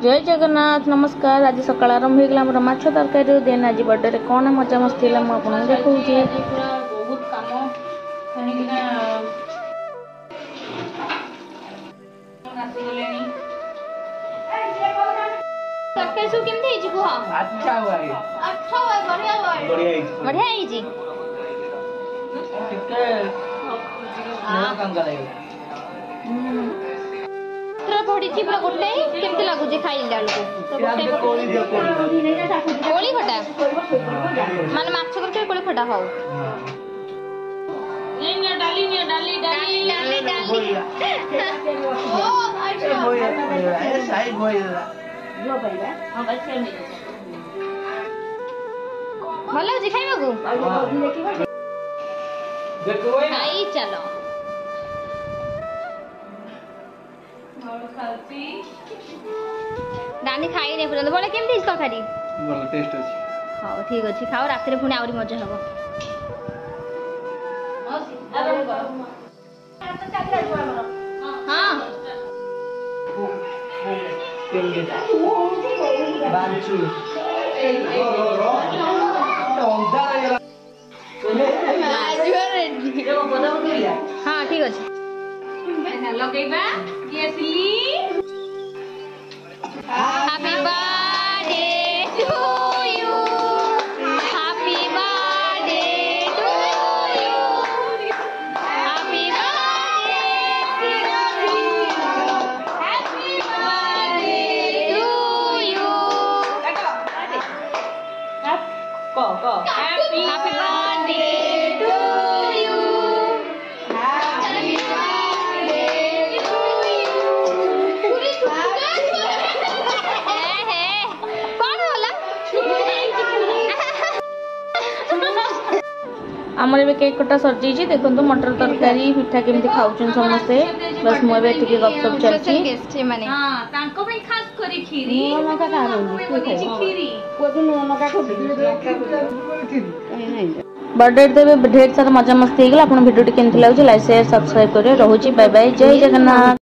जय जगन्नाथ नमस्कार। आज सकाल आरंभ हो गला माछ तरकारी देन आज बर्थडे कौन मजा मस्ती मुझे देखा बहुत कम पड़ी पूरा गोटे केमती लगुच खाइला कोली खटा माने माछ करके कोली खटा खाओ भल अच्छे खाइबा खाई चलो दानी खाई नहीं पर्यंत बोले केमती तरकारी ଭଲ ଟେଷ୍ଟ ଅଛି। हां ठीक अछि खाओ रात रे पुणी आउरी मजा हबो हां बांचू हां ठीक अछि लगेबा की असली happy birthday to you happy birthday to you happy birthday happy birthday to you happy birthday to you आमर केक कटा सर देखो मटर तरकारी पिठा केमती खाऊन समस्ते बस मुझे गपसप चलती बर्थडे ढेर सारा मजा मस्ती होगा। भिडियो केमती लगे लाइक शेयर सब्सक्राइब करें। रोचे बाय बाय जय जगन्नाथ।